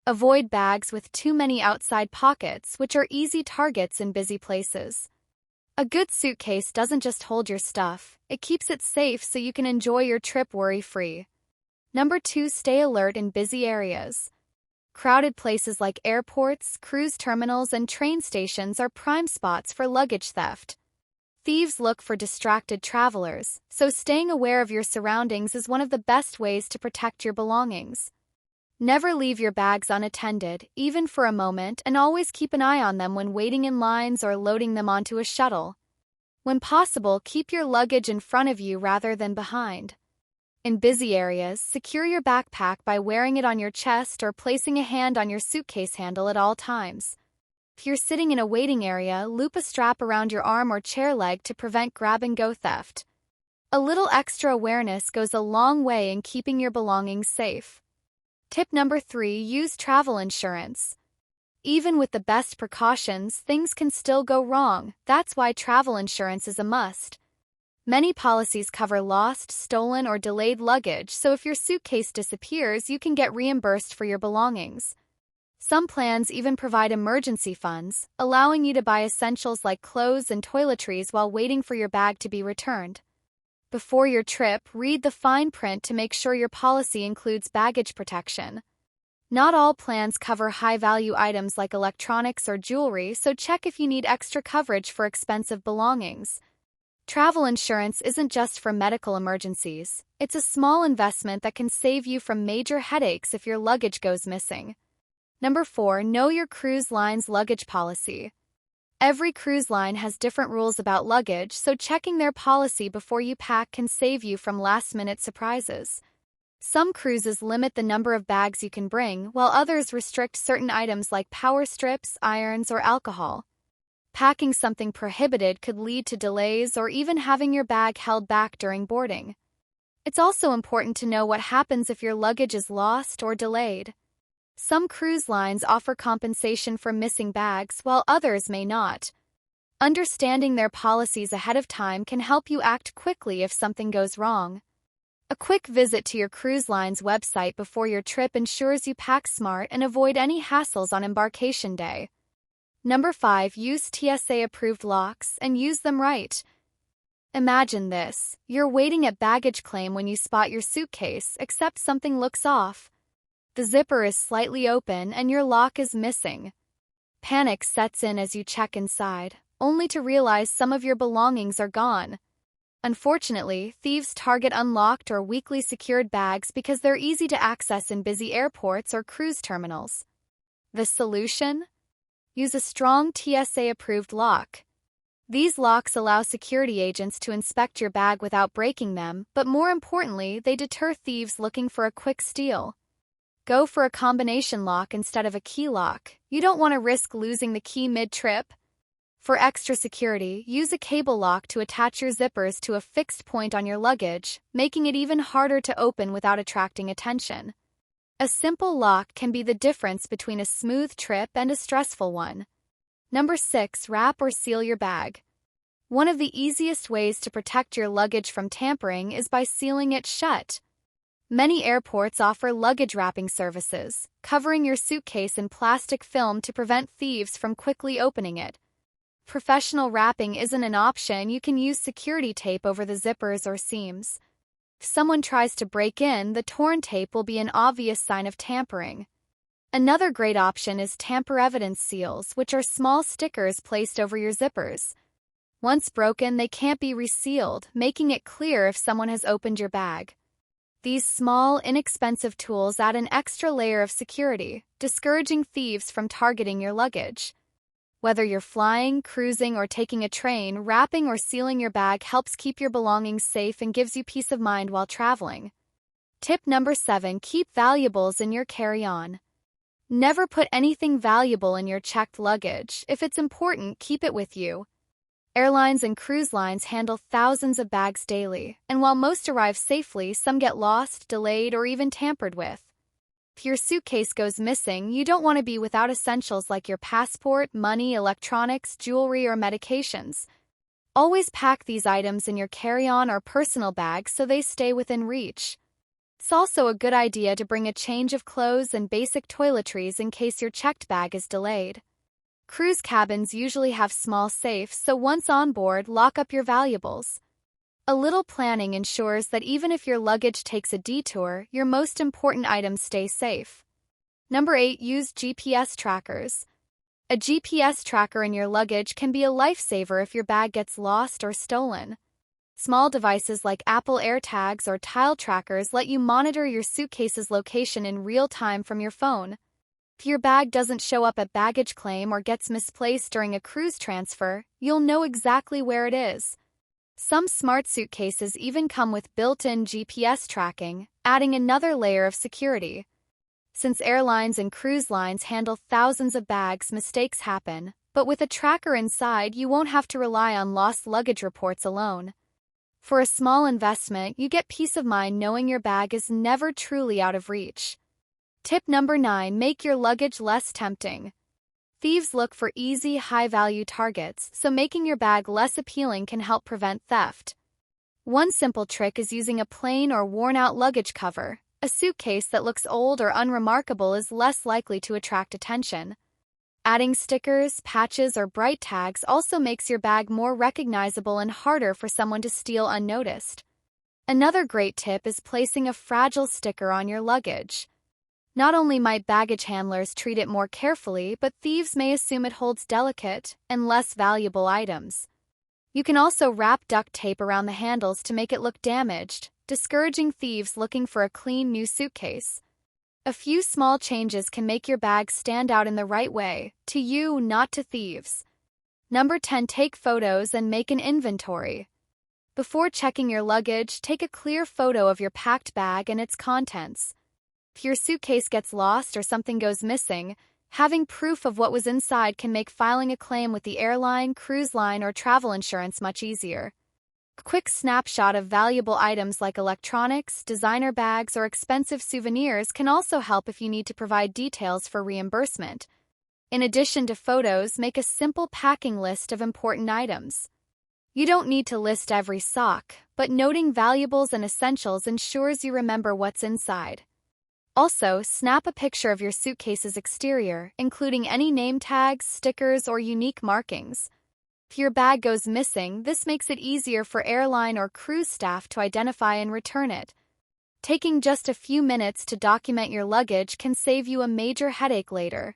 Avoid bags with too many outside pockets, which are easy targets in busy places. A good suitcase doesn't just hold your stuff, it keeps it safe so you can enjoy your trip worry-free. Number 2. Stay alert in busy areas. Crowded places like airports, cruise terminals, and train stations are prime spots for luggage theft. Thieves look for distracted travelers, so staying aware of your surroundings is one of the best ways to protect your belongings. Never leave your bags unattended, even for a moment, and always keep an eye on them when waiting in lines or loading them onto a shuttle. When possible, keep your luggage in front of you rather than behind. In busy areas, secure your backpack by wearing it on your chest or placing a hand on your suitcase handle at all times. If you're sitting in a waiting area, loop a strap around your arm or chair leg to prevent grab-and-go theft. A little extra awareness goes a long way in keeping your belongings safe. Tip number 3. Use travel insurance. Even with the best precautions, things can still go wrong. That's why travel insurance is a must. Many policies cover lost, stolen, or delayed luggage, so if your suitcase disappears, you can get reimbursed for your belongings. Some plans even provide emergency funds, allowing you to buy essentials like clothes and toiletries while waiting for your bag to be returned. Before your trip, read the fine print to make sure your policy includes baggage protection. Not all plans cover high-value items like electronics or jewelry, so check if you need extra coverage for expensive belongings. Travel insurance isn't just for medical emergencies. It's a small investment that can save you from major headaches if your luggage goes missing. Number 4. Know your cruise line's luggage policy. Every cruise line has different rules about luggage, so checking their policy before you pack can save you from last-minute surprises. Some cruises limit the number of bags you can bring, while others restrict certain items like power strips, irons, or alcohol. Packing something prohibited could lead to delays or even having your bag held back during boarding. It's also important to know what happens if your luggage is lost or delayed. Some cruise lines offer compensation for missing bags, while others may not. Understanding their policies ahead of time can help you act quickly if something goes wrong. A quick visit to your cruise line's website before your trip ensures you pack smart and avoid any hassles on embarkation day. Number 5. Use TSA-approved locks and use them right. Imagine this. You're waiting at baggage claim when you spot your suitcase, except something looks off. The zipper is slightly open and your lock is missing. Panic sets in as you check inside, only to realize some of your belongings are gone. Unfortunately, thieves target unlocked or weakly secured bags because they're easy to access in busy airports or cruise terminals. The solution? Use a strong TSA-approved lock. These locks allow security agents to inspect your bag without breaking them, but more importantly, they deter thieves looking for a quick steal. Go for a combination lock instead of a key lock. You don't want to risk losing the key mid-trip. For extra security, use a cable lock to attach your zippers to a fixed point on your luggage, making it even harder to open without attracting attention. A simple lock can be the difference between a smooth trip and a stressful one. Number 6. Wrap or seal your bag. One of the easiest ways to protect your luggage from tampering is by sealing it shut. Many airports offer luggage wrapping services, covering your suitcase in plastic film to prevent thieves from quickly opening it. Professional wrapping isn't an option. You can use security tape over the zippers or seams. If someone tries to break in, the torn tape will be an obvious sign of tampering. Another great option is tamper evidence seals, which are small stickers placed over your zippers. Once broken, they can't be resealed, making it clear if someone has opened your bag. These small, inexpensive tools add an extra layer of security, discouraging thieves from targeting your luggage. Whether you're flying, cruising, or taking a train, wrapping or sealing your bag helps keep your belongings safe and gives you peace of mind while traveling. Tip number 7. Keep valuables in your carry-on. Never put anything valuable in your checked luggage. If it's important, keep it with you. Airlines and cruise lines handle thousands of bags daily, and while most arrive safely, some get lost, delayed, or even tampered with. If your suitcase goes missing, you don't want to be without essentials like your passport, money, electronics, jewelry, or medications. Always pack these items in your carry-on or personal bag so they stay within reach. It's also a good idea to bring a change of clothes and basic toiletries in case your checked bag is delayed. Cruise cabins usually have small safes, so once on board, lock up your valuables. A little planning ensures that even if your luggage takes a detour, your most important items stay safe. Number 8. Use GPS trackers. A GPS tracker in your luggage can be a lifesaver if your bag gets lost or stolen. Small devices like Apple AirTags or tile trackers let you monitor your suitcase's location in real time from your phone. If your bag doesn't show up at baggage claim or gets misplaced during a cruise transfer, you'll know exactly where it is. Some smart suitcases even come with built-in GPS tracking, adding another layer of security. Since airlines and cruise lines handle thousands of bags, mistakes happen, but with a tracker inside, you won't have to rely on lost luggage reports alone. For a small investment, you get peace of mind knowing your bag is never truly out of reach. Tip number 9. Make your luggage less tempting. Thieves look for easy, high-value targets, so making your bag less appealing can help prevent theft. One simple trick is using a plain or worn-out luggage cover. A suitcase that looks old or unremarkable is less likely to attract attention. Adding stickers, patches, or bright tags also makes your bag more recognizable and harder for someone to steal unnoticed. Another great tip is placing a fragile sticker on your luggage. Not only might baggage handlers treat it more carefully, but thieves may assume it holds delicate and less valuable items. You can also wrap duct tape around the handles to make it look damaged, discouraging thieves looking for a clean new suitcase. A few small changes can make your bag stand out in the right way, to you, not to thieves. Number 10. Take photos and make an inventory. Before checking your luggage, take a clear photo of your packed bag and its contents. If your suitcase gets lost or something goes missing, having proof of what was inside can make filing a claim with the airline, cruise line, or travel insurance much easier. A quick snapshot of valuable items like electronics, designer bags, or expensive souvenirs can also help if you need to provide details for reimbursement. In addition to photos, make a simple packing list of important items. You don't need to list every sock, but noting valuables and essentials ensures you remember what's inside. Also, snap a picture of your suitcase's exterior, including any name tags, stickers, or unique markings. If your bag goes missing, this makes it easier for airline or cruise staff to identify and return it. Taking just a few minutes to document your luggage can save you a major headache later.